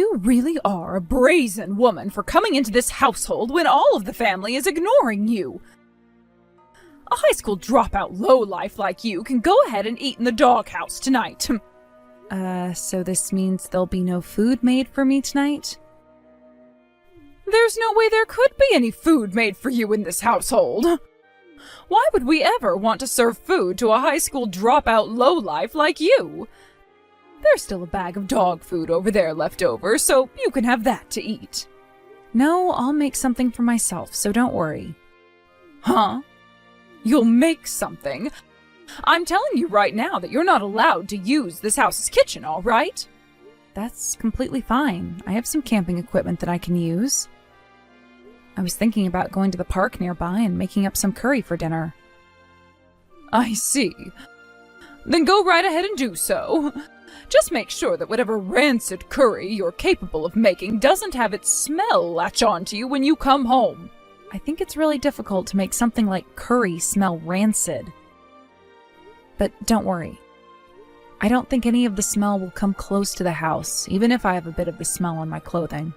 You really are a brazen woman for coming into this household when all of the family is ignoring you. A high school dropout lowlife like you can go ahead and eat in the doghouse tonight. So this means there'll be no food made for me tonight? There's no way there could be any food made for you in this household. Why would we ever want to serve food to a high school dropout lowlife like you? There's still a bag of dog food over there left over, so you can have that to eat. No, I'll make something for myself, so don't worry. Huh? You'll make something? I'm telling you right now that you're not allowed to use this house's kitchen, all right? That's completely fine. I have some camping equipment that I can use. I was thinking about going to the park nearby and making up some curry for dinner. I see. Then go right ahead and do so. Just make sure that whatever rancid curry you're capable of making doesn't have its smell latch onto you when you come home. I think it's really difficult to make something like curry smell rancid. But don't worry. I don't think any of the smell will come close to the house, even if I have a bit of the smell on my clothing.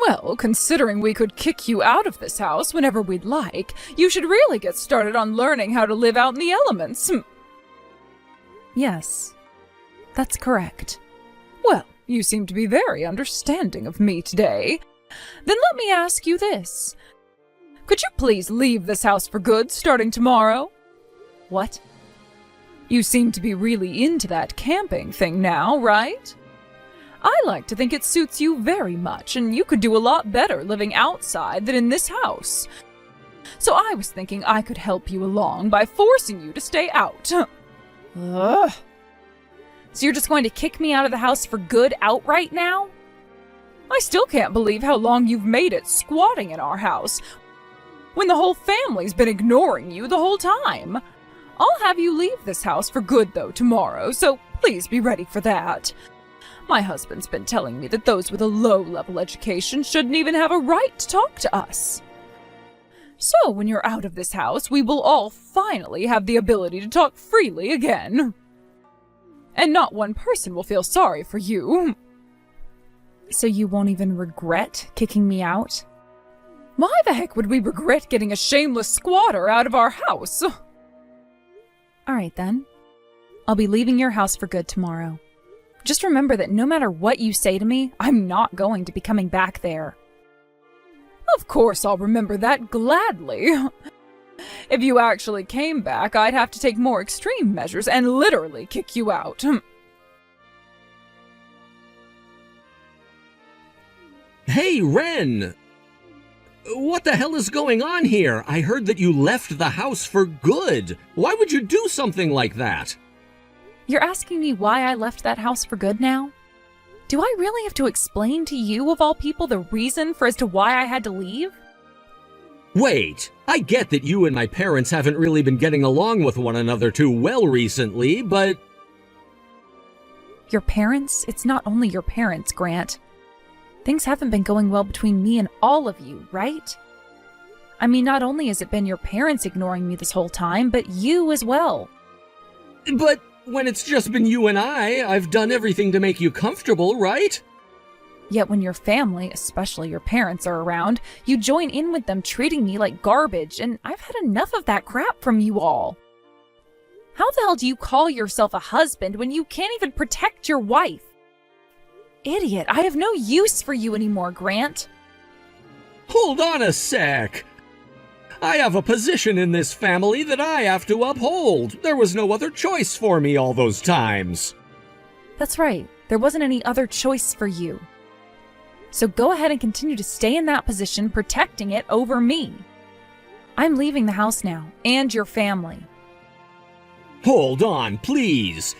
Well, considering we could kick you out of this house whenever we'd like, you should really get started on learning how to live out in the elements. Yes, that's correct. Well, you seem to be very understanding of me today. Then let me ask you this. Could you please leave this house for good starting tomorrow? What? You seem to be really into that camping thing now, right? I like to think it suits you very much, and you could do a lot better living outside than in this house. So I was thinking I could help you along by forcing you to stay out. Ugh. So you're just going to kick me out of the house for good outright now? I still can't believe how long you've made it squatting in our house, when the whole family's been ignoring you the whole time. I'll have you leave this house for good, though, tomorrow, so please be ready for that. My husband's been telling me that those with a low-level education shouldn't even have a right to talk to us. So when you're out of this house, we will all finally have the ability to talk freely again. And not one person will feel sorry for you. So you won't even regret kicking me out? Why the heck would we regret getting a shameless squatter out of our house? Alright then. I'll be leaving your house for good tomorrow. Just remember that no matter what you say to me, I'm not going to be coming back there. Of course I'll remember that gladly. If you actually came back, I'd have to take more extreme measures and literally kick you out. Hey, Ren! What the hell is going on here? I heard that you left the house for good. Why would you do something like that? You're asking me why I left that house for good now? Do I really have to explain to you, of all people, the reason as to why I had to leave? Wait, I get that you and my parents haven't really been getting along with one another too well recently, but... Your parents? It's not only your parents, Grant. Things haven't been going well between me and all of you, right? I mean, not only has it been your parents ignoring me this whole time, but you as well. But when it's just been you and I've done everything to make you comfortable, right? Yet when your family, especially your parents, are around, you join in with them treating me like garbage, and I've had enough of that crap from you all. How the hell do you call yourself a husband when you can't even protect your wife? Idiot, I have no use for you anymore, Grant. Hold on a sec. I have a position in this family that I have to uphold. There was no other choice for me all those times. That's right. There wasn't any other choice for you. So go ahead and continue to stay in that position, protecting it over me. I'm leaving the house now, and your family. Hold on, please.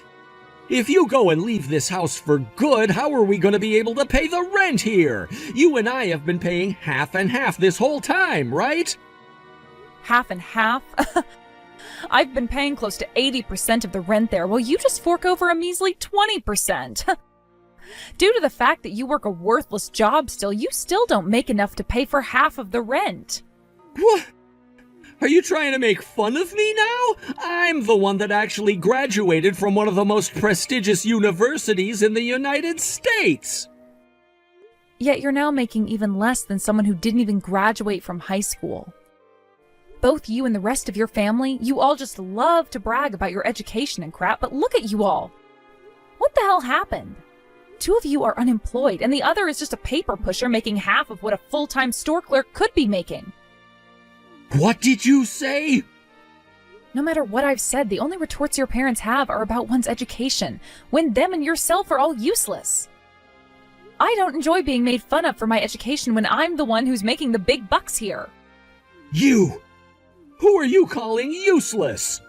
If you go and leave this house for good, how are we going to be able to pay the rent here? You and I have been paying half and half this whole time, right? Half and half? I've been paying close to 80% of the rent there, while you just fork over a measly 20%. Due to the fact that you work a worthless job still, you still don't make enough to pay for half of the rent. What? Are you trying to make fun of me now? I'm the one that actually graduated from one of the most prestigious universities in the United States. Yet you're now making even less than someone who didn't even graduate from high school. Both you and the rest of your family, you all just love to brag about your education and crap, but look at you all. What the hell happened? Two of you are unemployed, and the other is just a paper pusher making half of what a full-time store clerk could be making. What did you say? No matter what I've said, the only retorts your parents have are about one's education, when them and yourself are all useless. I don't enjoy being made fun of for my education when I'm the one who's making the big bucks here. You! Who are you calling useless?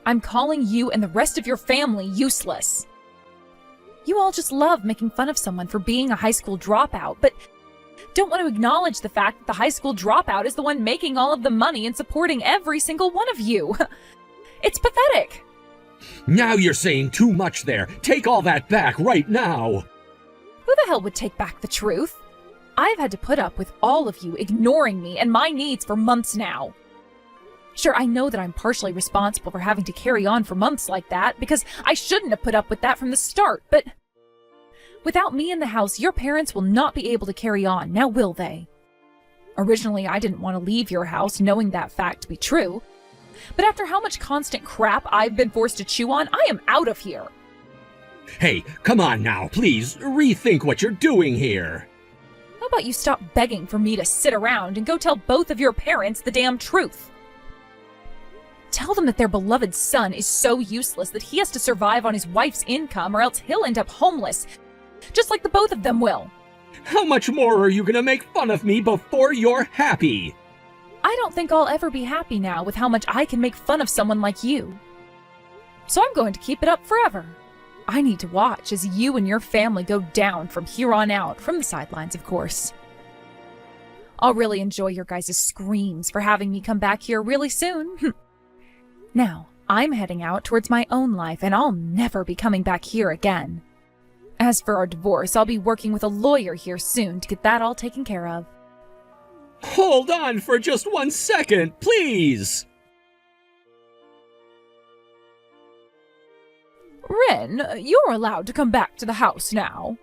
I'm calling you and the rest of your family useless. You all just love making fun of someone for being a high school dropout, but don't want to acknowledge the fact that the high school dropout is the one making all of the money and supporting every single one of you. It's pathetic. Now you're saying too much there. Take all that back right now. Who the hell would take back the truth? I've had to put up with all of you ignoring me and my needs for months now. Sure, I know that I'm partially responsible for having to carry on for months like that, because I shouldn't have put up with that from the start, but without me in the house, your parents will not be able to carry on, now will they? Originally, I didn't want to leave your house knowing that fact to be true, but after how much constant crap I've been forced to chew on, I am out of here. Hey, come on now, please, rethink what you're doing here. How about you stop begging for me to sit around and go tell both of your parents the damn truth? Tell them that their beloved son is so useless that he has to survive on his wife's income or else he'll end up homeless, just like the both of them will. How much more are you gonna make fun of me before you're happy? I don't think I'll ever be happy now with how much I can make fun of someone like you. So I'm going to keep it up forever. I need to watch as you and your family go down from here on out, from the sidelines, of course. I'll really enjoy your guys' screams for having me come back here really soon. Now, I'm heading out towards my own life, and I'll never be coming back here again. As for our divorce, I'll be working with a lawyer here soon to get that all taken care of. Hold on for just 1 second, please! Ren, you're allowed to come back to the house now.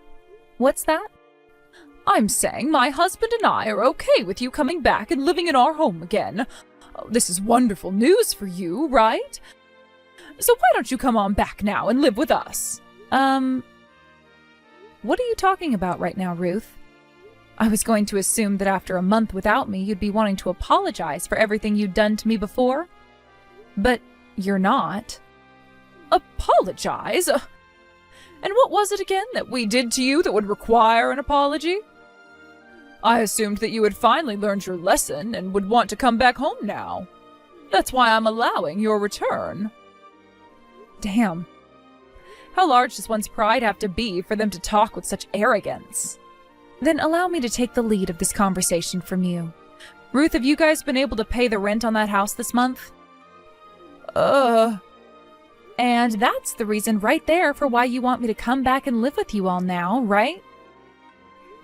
What's that? I'm saying my husband and I are okay with you coming back and living in our home again. Oh, this is wonderful news for you, right? So why don't you come on back now and live with us? What are you talking about right now, Ruth? I was going to assume that after a month without me, you'd be wanting to apologize for everything you'd done to me before. But you're not. Apologize? And what was it again that we did to you that would require an apology? I assumed that you had finally learned your lesson and would want to come back home now. That's why I'm allowing your return. Damn. How large does one's pride have to be for them to talk with such arrogance? Then allow me to take the lead of this conversation from you. Ruth, have you guys been able to pay the rent on that house this month? And that's the reason right there for why you want me to come back and live with you all now, right?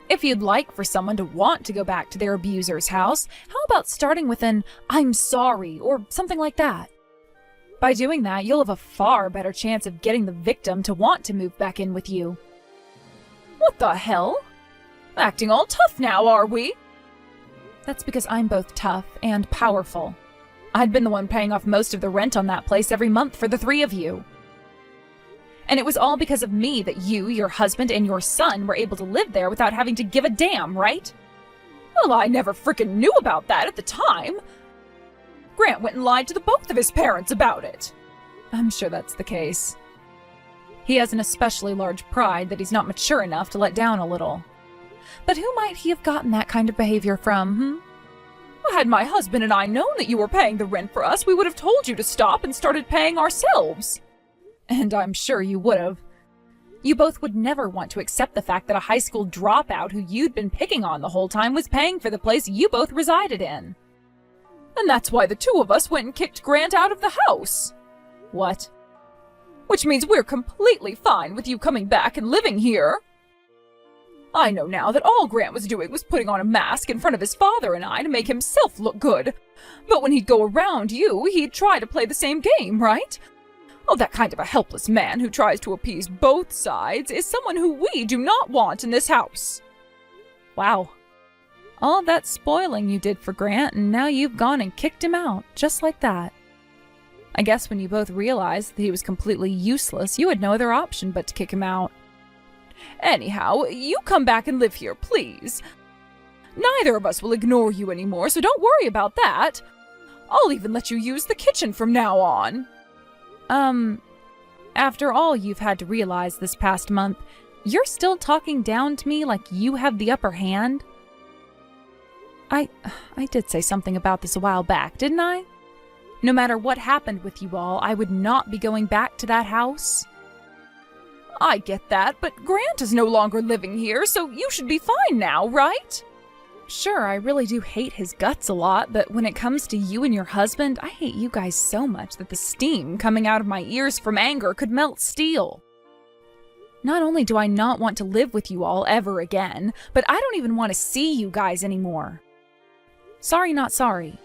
If you'd like for someone to want to go back to their abuser's house, how about starting with an "I'm sorry" or something like that? By doing that, you'll have a far better chance of getting the victim to want to move back in with you. What the hell? Acting all tough now, are we? That's because I'm both tough and powerful. I'd been the one paying off most of the rent on that place every month for the three of you. And it was all because of me that you, your husband, and your son were able to live there without having to give a damn, right? Well, I never frickin' knew about that at the time. Grant went and lied to the both of his parents about it. I'm sure that's the case. He has an especially large pride that he's not mature enough to let down a little. But who might he have gotten that kind of behavior from, Had my husband and I known that you were paying the rent for us, we would have told you to stop and started paying ourselves. And I'm sure you would have. You both would never want to accept the fact that a high school dropout who you'd been picking on the whole time was paying for the place you both resided in. And that's why the two of us went and kicked Grant out of the house. What? Which means we're completely fine with you coming back and living here. I know now that all Grant was doing was putting on a mask in front of his father and I to make himself look good. But when he'd go around you, he'd try to play the same game, right? Oh, that kind of a helpless man who tries to appease both sides is someone who we do not want in this house. Wow. All that spoiling you did for Grant, and now you've gone and kicked him out, just like that. I guess when you both realized that he was completely useless, you had no other option but to kick him out. Anyhow, you come back and live here, please. Neither of us will ignore you anymore, so don't worry about that. I'll even let you use the kitchen from now on. After all you've had to realize this past month, you're still talking down to me like you have the upper hand? I did say something about this a while back, didn't I? No matter what happened with you all, I would not be going back to that house. I get that, but Grant is no longer living here, so you should be fine now, right? Sure, I really do hate his guts a lot, but when it comes to you and your husband, I hate you guys so much that the steam coming out of my ears from anger could melt steel. Not only do I not want to live with you all ever again, but I don't even want to see you guys anymore. Sorry, not sorry.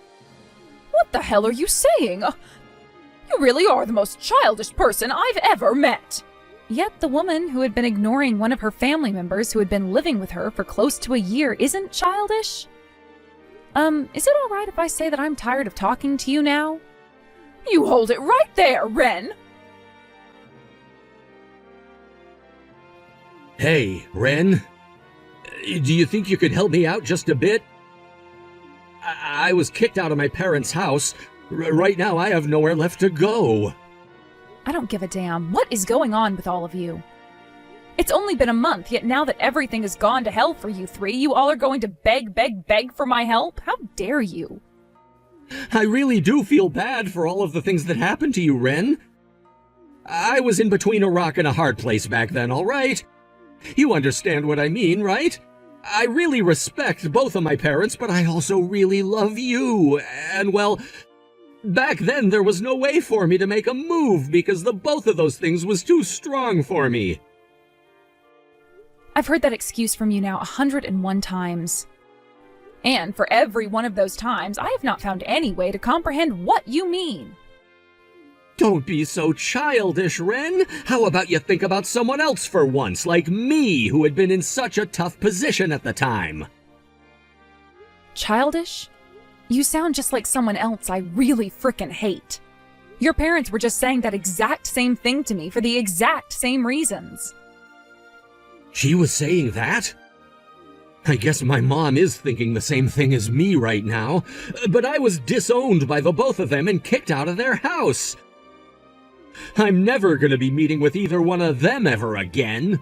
What the hell are you saying? You really are the most childish person I've ever met. Yet the woman who had been ignoring one of her family members who had been living with her for close to a year isn't childish? Is it all right if I say that I'm tired of talking to you now? You hold it right there, Ren! Hey, Ren. Do you think you could help me out just a bit? I was kicked out of my parents' house. Right now, I have nowhere left to go. I don't give a damn. What is going on with all of you? It's only been a month, yet now that everything has gone to hell for you three, you all are going to beg for my help? How dare you? I really do feel bad for all of the things that happened to you, Ren. I was in between a rock and a hard place back then, all right? You understand what I mean, right? I really respect both of my parents, but I also really love you. And, well, back then there was no way for me to make a move because the both of those things was too strong for me. I've heard that excuse from you now 101 times. And for every one of those times, I have not found any way to comprehend what you mean. Don't be so childish, Ren. How about you think about someone else for once, like me, who had been in such a tough position at the time? Childish? You sound just like someone else I really frickin' hate. Your parents were just saying that exact same thing to me for the exact same reasons. She was saying that? I guess my mom is thinking the same thing as me right now, but I was disowned by the both of them and kicked out of their house. I'm never gonna be meeting with either one of them ever again.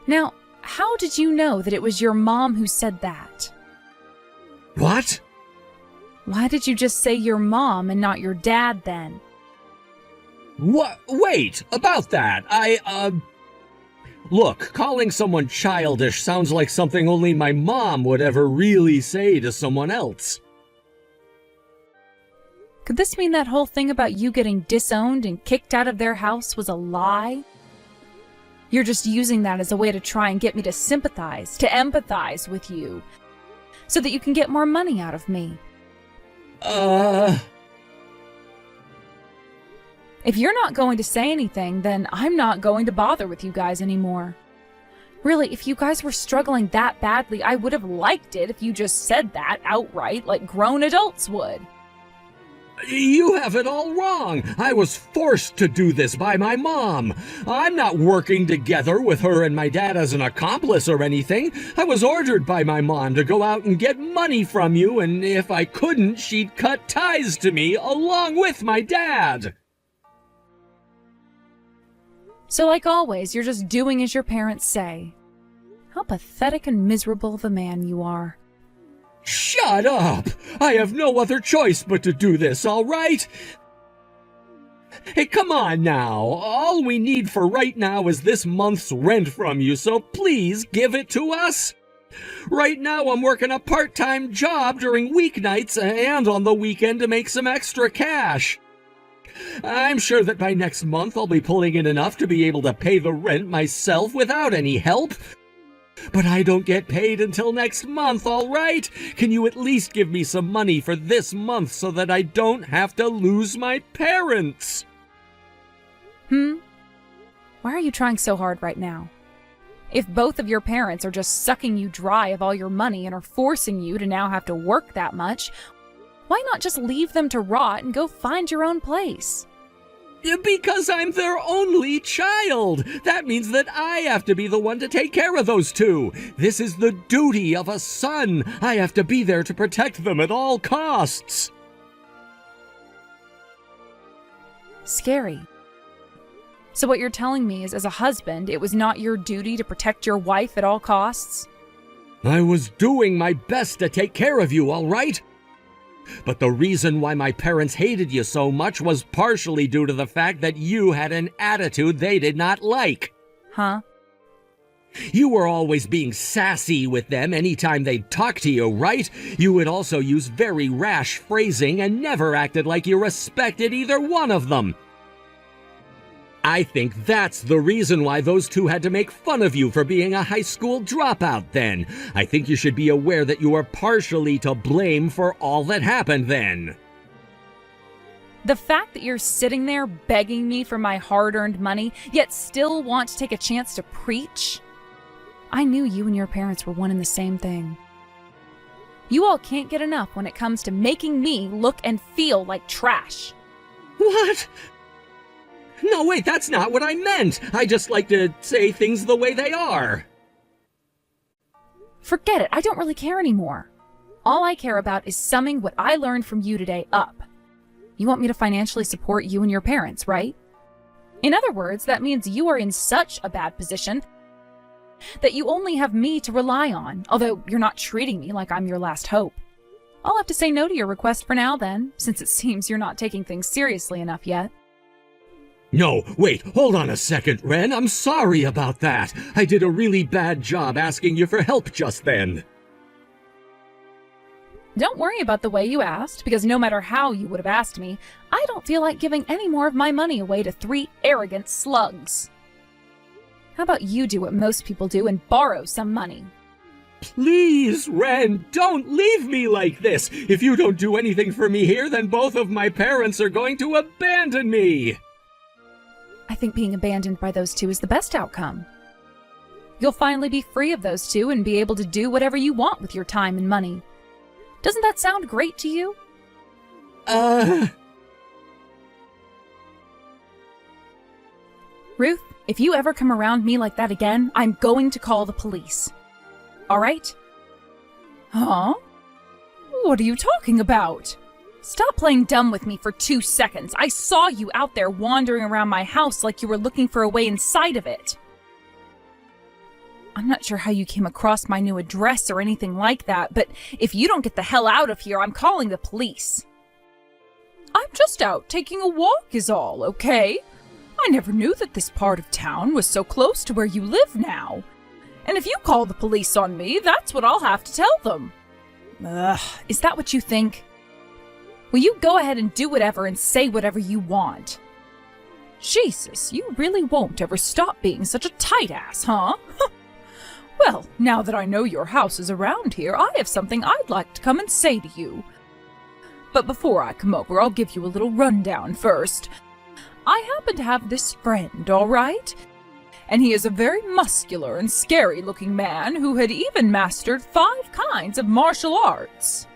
Now, how did you know that it was your mom who said that? What? Why did you just say your mom and not your dad then? What? Wait, about that, Look, calling someone childish sounds like something only my mom would ever really say to someone else. Could this mean that whole thing about you getting disowned and kicked out of their house was a lie? You're just using that as a way to try and get me to sympathize, to empathize with you, so that you can get more money out of me. If you're not going to say anything, then I'm not going to bother with you guys anymore. Really, if you guys were struggling that badly, I would have liked it if you just said that outright like grown adults would. You have it all wrong. I was forced to do this by my mom. I'm not working together with her and my dad as an accomplice or anything. I was ordered by my mom to go out and get money from you, and if I couldn't, she'd cut ties to me along with my dad. So like always, you're just doing as your parents say. How pathetic and miserable of a man you are. Shut up! I have no other choice but to do this, all right? Hey, come on now. All we need for right now is this month's rent from you, so please give it to us. Right now I'm working a part-time job during weeknights and on the weekend to make some extra cash. I'm sure that by next month I'll be pulling in enough to be able to pay the rent myself without any help. But I don't get paid until next month, all right? Can you at least give me some money for this month so that I don't have to lose my parents? Why are you trying so hard right now? If both of your parents are just sucking you dry of all your money and are forcing you to now have to work that much, why not just leave them to rot and go find your own place? Because I'm their only child. That means that I have to be the one to take care of those two. This is the duty of a son. I have to be there to protect them at all costs. Scary. So what you're telling me is, as a husband, it was not your duty to protect your wife at all costs? I was doing my best to take care of you, all right? But the reason why my parents hated you so much was partially due to the fact that you had an attitude they did not like. Huh? You were always being sassy with them anytime they'd talk to you, right? You would also use very rash phrasing and never acted like you respected either one of them. I think that's the reason why those two had to make fun of you for being a high school dropout then. I think you should be aware that you are partially to blame for all that happened then. The fact that you're sitting there begging me for my hard-earned money, yet still want to take a chance to preach? I knew you and your parents were one and the same thing. You all can't get enough when it comes to making me look and feel like trash. What? No, wait, that's not what I meant. I just like to say things the way they are. Forget it. I don't really care anymore. All I care about is summing what I learned from you today up. You want me to financially support you and your parents, right? In other words, that means you are in such a bad position that you only have me to rely on, although you're not treating me like I'm your last hope. I'll have to say no to your request for now then, since it seems you're not taking things seriously enough yet. No, wait, hold on a second, Ren. I'm sorry about that. I did a really bad job asking you for help just then. Don't worry about the way you asked, because no matter how you would have asked me, I don't feel like giving any more of my money away to 3 arrogant slugs. How about you do what most people do and borrow some money? Please, Ren, don't leave me like this. If you don't do anything for me here, then both of my parents are going to abandon me. I think being abandoned by those two is the best outcome. You'll finally be free of those two and be able to do whatever you want with your time and money. Doesn't that sound great to you? Ruth, if you ever come around me like that again, I'm going to call the police. All right? Huh? What are you talking about? Stop playing dumb with me for 2 seconds. I saw you out there wandering around my house like you were looking for a way inside of it. I'm not sure how you came across my new address or anything like that, but if you don't get the hell out of here, I'm calling the police. I'm just out taking a walk is all, okay? I never knew that this part of town was so close to where you live now. And if you call the police on me, that's what I'll have to tell them. Ugh, is that what you think? Will you go ahead and do whatever and say whatever you want? Jesus, you really won't ever stop being such a tight ass, huh? Well, now that I know your house is around here, I have something I'd like to come and say to you. But before I come over, I'll give you a little rundown first. I happen to have this friend, all right? And he is a very muscular and scary-looking man who had even mastered 5 kinds of martial arts.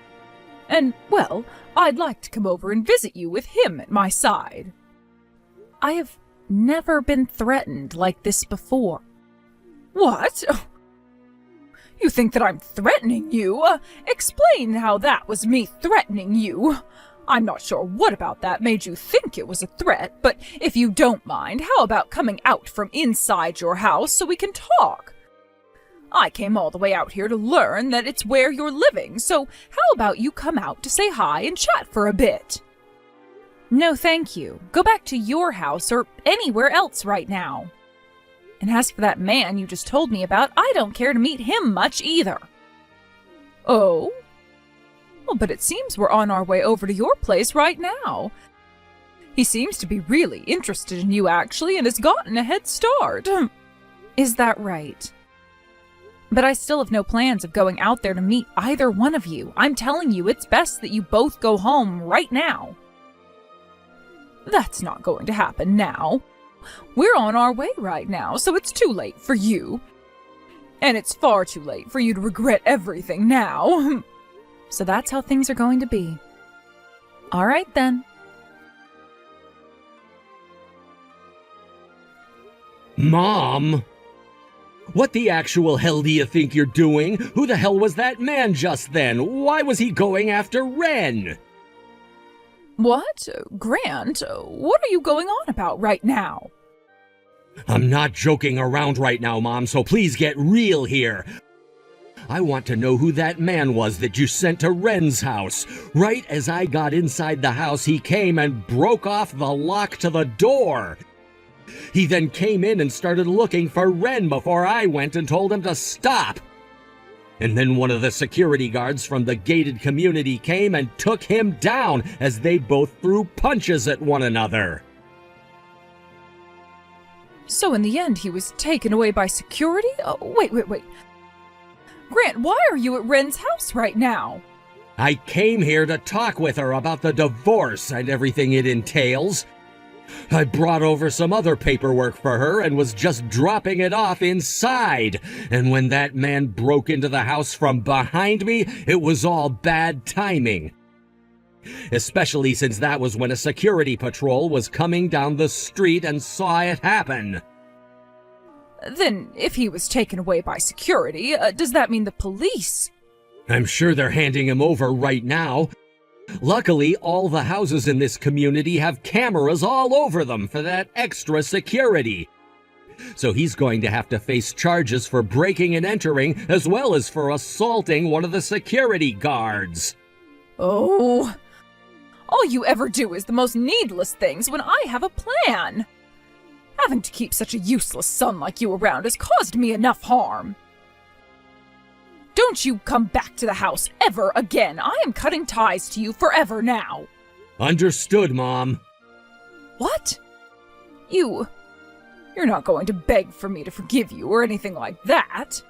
And, well, I'd like to come over and visit you with him at my side. I have never been threatened like this before. What? You think that I'm threatening you? Explain how that was me threatening you. I'm not sure what about that made you think it was a threat, but if you don't mind, how about coming out from inside your house so we can talk? I came all the way out here to learn that it's where you're living, so how about you come out to say hi and chat for a bit? No, thank you. Go back to your house or anywhere else right now. And as for that man you just told me about, I don't care to meet him much either. Oh? Well, but it seems we're on our way over to your place right now. He seems to be really interested in you, actually, and has gotten a head start. Is that right? But I still have no plans of going out there to meet either one of you. I'm telling you, it's best that you both go home right now. That's not going to happen now. We're on our way right now, so it's too late for you. And it's far too late for you to regret everything now. So that's how things are going to be. All right, then. Mom! What the actual hell do you think you're doing? Who the hell was that man just then? Why was he going after Wren? What? Grant, what are you going on about right now? I'm not joking around right now, Mom, so please get real here. I want to know who that man was that you sent to Wren's house. Right as I got inside the house, he came and broke off the lock to the door. He then came in and started looking for Wren before I went and told him to stop. And then one of the security guards from the gated community came and took him down as they both threw punches at one another. So in the end, he was taken away by security? Oh, wait. Grant, why are you at Wren's house right now? I came here to talk with her about the divorce and everything it entails. I brought over some other paperwork for her and was just dropping it off inside. And when that man broke into the house from behind me, it was all bad timing. Especially since that was when a security patrol was coming down the street and saw it happen. Then, if he was taken away by security, does that mean the police? I'm sure they're handing him over right now. Luckily, all the houses in this community have cameras all over them for that extra security. So he's going to have to face charges for breaking and entering, as well as for assaulting one of the security guards. Oh, all you ever do is the most needless things when I have a plan. Having to keep such a useless son like you around has caused me enough harm. Don't you come back to the house ever again. I am cutting ties to you forever now. Understood, Mom. What? You're not going to beg for me to forgive you or anything like that.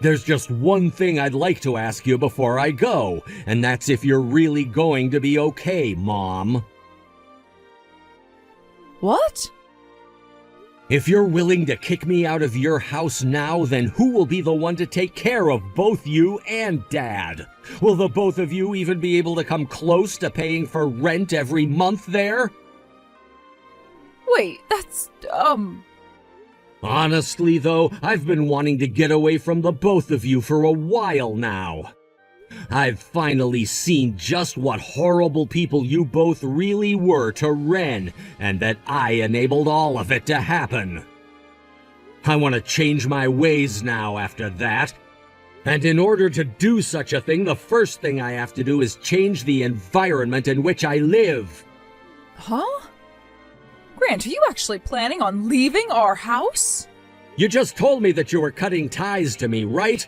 There's just one thing I'd like to ask you before I go, and that's if you're really going to be okay, Mom. What? If you're willing to kick me out of your house now, then who will be the one to take care of both you and Dad? Will the both of you even be able to come close to paying for rent every month there? Wait, that's, Honestly, though, I've been wanting to get away from the both of you for a while now. I've finally seen just what horrible people you both really were to Wren, and that I enabled all of it to happen. I want to change my ways now after that. And in order to do such a thing, the first thing I have to do is change the environment in which I live. Huh? Grant, are you actually planning on leaving our house? You just told me that you were cutting ties to me, right?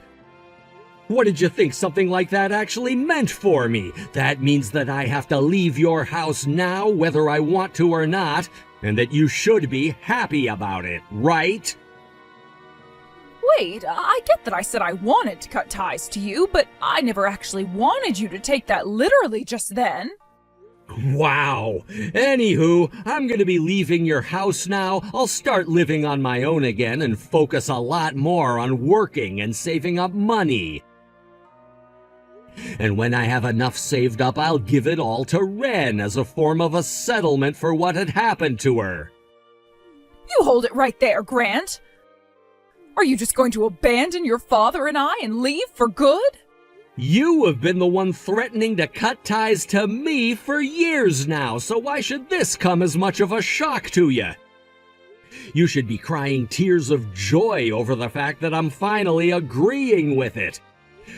What did you think something like that actually meant for me? That means that I have to leave your house now, whether I want to or not, and that you should be happy about it, right? Wait, I get that I said I wanted to cut ties to you, but I never actually wanted you to take that literally just then. Wow. Anywho, I'm gonna be leaving your house now. I'll start living on my own again and focus a lot more on working and saving up money. And when I have enough saved up, I'll give it all to Wren as a form of a settlement for what had happened to her. You hold it right there, Grant. Are you just going to abandon your father and I and leave for good? You have been the one threatening to cut ties to me for years now, so why should this come as much of a shock to you? You should be crying tears of joy over the fact that I'm finally agreeing with it.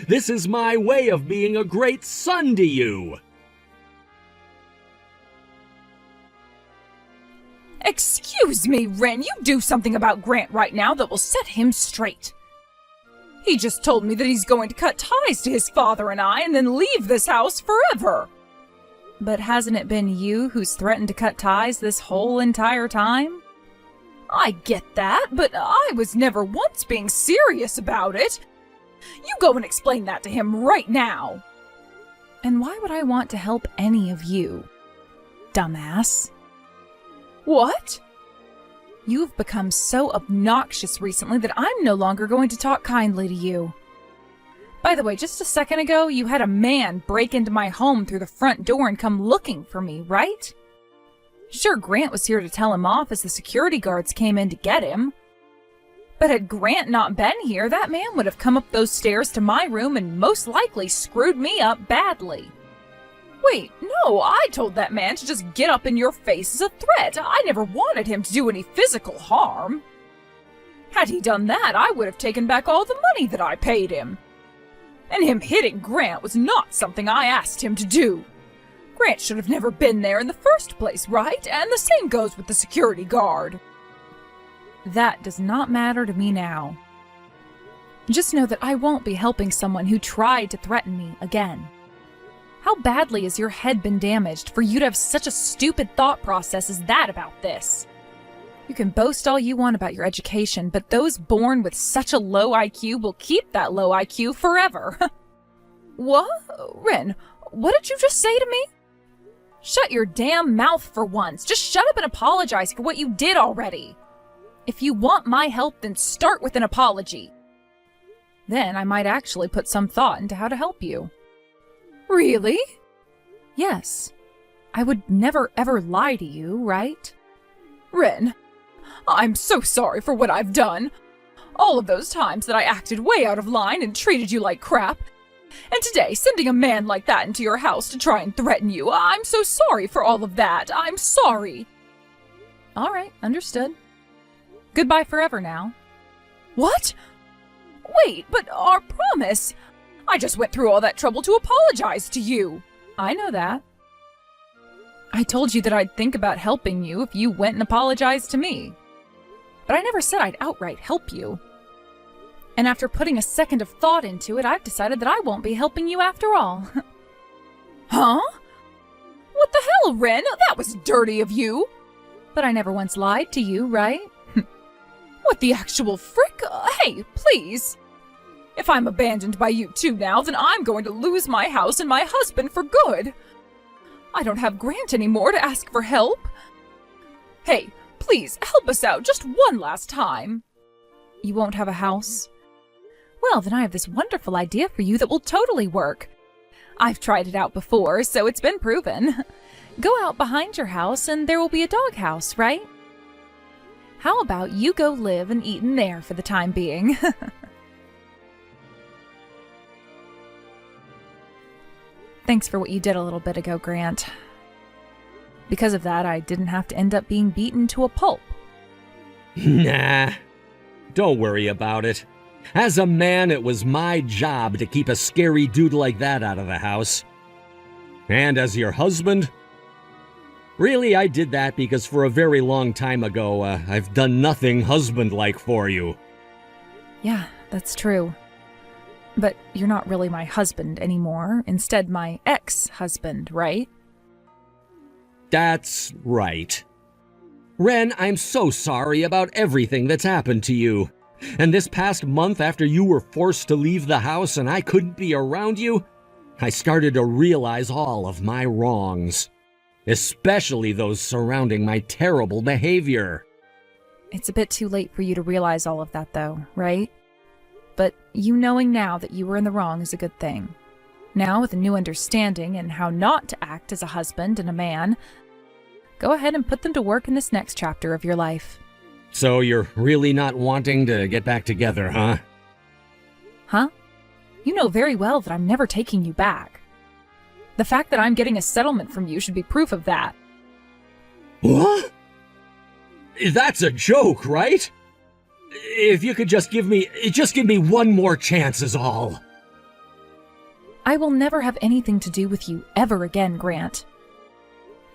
This is my way of being a great son to you. Excuse me, Wren, you do something about Grant right now that will set him straight. He just told me that he's going to cut ties to his father and I and then leave this house forever. But hasn't it been you who's threatened to cut ties this whole entire time? I get that, but I was never once being serious about it. You go and explain that to him right now. And why would I want to help any of you, dumbass? What? You've become so obnoxious recently that I'm no longer going to talk kindly to you. By the way, just a second ago, you had a man break into my home through the front door and come looking for me, right? Sure, Grant was here to tell him off as the security guards came in to get him. But had Grant not been here, that man would have come up those stairs to my room and most likely screwed me up badly. Wait, no, I told that man to just get up in your face as a threat. I never wanted him to do any physical harm. Had he done that, I would have taken back all the money that I paid him. And him hitting Grant was not something I asked him to do. Grant should have never been there in the first place, right? And the same goes with the security guard. That does not matter to me now. Just know that I won't be helping someone who tried to threaten me again. How badly has your head been damaged for you to have such a stupid thought process as that about this? You can boast all you want about your education, but those born with such a low IQ will keep that low IQ forever. What? Ren, what did you just say to me? Shut your damn mouth for once. Just shut up and apologize for what you did already. If you want my help, then start with an apology. Then I might actually put some thought into how to help you. Really? Yes. I would never ever lie to you, right? Ren, I'm so sorry for what I've done. All of those times that I acted way out of line and treated you like crap. And today, sending a man like that into your house to try and threaten you. I'm so sorry for all of that. I'm sorry. All right, understood. Goodbye forever now. What? Wait, but our promise. I just went through all that trouble to apologize to you. I know that. I told you that I'd think about helping you if you went and apologized to me. But I never said I'd outright help you. And after putting a second of thought into it, I've decided that I won't be helping you after all. Huh? What the hell, Ren? That was dirty of you. But I never once lied to you, right? What the actual frick? Hey, please. If I'm abandoned by you two now, then I'm going to lose my house and my husband for good. I don't have Grant anymore to ask for help. Hey, please, help us out just one last time. You won't have a house? Well, then I have this wonderful idea for you that will totally work. I've tried it out before, so it's been proven. Go out behind your house and there will be a doghouse, right? How about you go live and eat in there for the time being? Thanks for what you did a little bit ago, Grant. Because of that, I didn't have to end up being beaten to a pulp. Nah, don't worry about it. As a man, it was my job to keep a scary dude like that out of the house. And as your husband? Really, I did that because for a very long time ago, I've done nothing husband-like for you. Yeah, that's true. But you're not really my husband anymore. Instead, my ex-husband, right? That's right. Ren, I'm so sorry about everything that's happened to you. And this past month after you were forced to leave the house and I couldn't be around you, I started to realize all of my wrongs. Especially those surrounding my terrible behavior. It's a bit too late for you to realize all of that, though, right? But you knowing now that you were in the wrong is a good thing. Now, with a new understanding and how not to act as a husband and a man, go ahead and put them to work in this next chapter of your life. So you're really not wanting to get back together, huh? Huh? You know very well that I'm never taking you back. The fact that I'm getting a settlement from you should be proof of that. What? That's a joke, right? If you could just give me one more chance is all. I will never have anything to do with you ever again, Grant.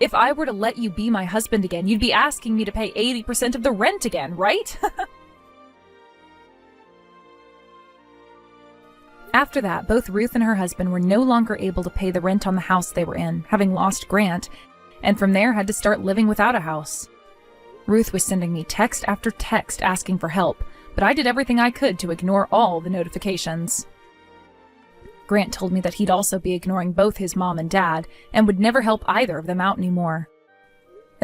If I were to let you be my husband again, you'd be asking me to pay 80% of the rent again, right? After that, both Ruth and her husband were no longer able to pay the rent on the house they were in, having lost Grant, and from there had to start living without a house. Ruth was sending me text after text asking for help, but I did everything I could to ignore all the notifications. Grant told me that he'd also be ignoring both his mom and dad, and would never help either of them out anymore.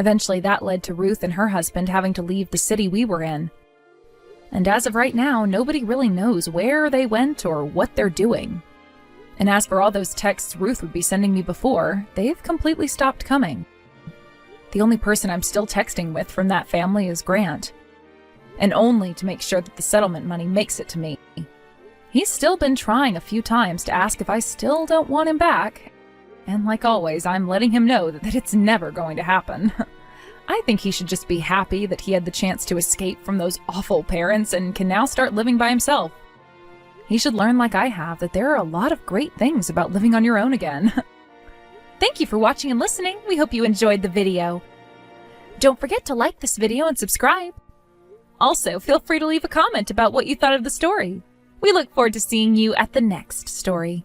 Eventually, that led to Ruth and her husband having to leave the city we were in. And as of right now, nobody really knows where they went or what they're doing. And as for all those texts Ruth would be sending me before, they've completely stopped coming. The only person I'm still texting with from that family is Grant. And only to make sure that the settlement money makes it to me. He's still been trying a few times to ask if I still don't want him back. And like always, I'm letting him know that it's never going to happen. I think he should just be happy that he had the chance to escape from those awful parents and can now start living by himself. He should learn like I have that there are a lot of great things about living on your own again. Thank you for watching and listening. We hope you enjoyed the video. Don't forget to like this video and subscribe. Also, feel free to leave a comment about what you thought of the story. We look forward to seeing you at the next story.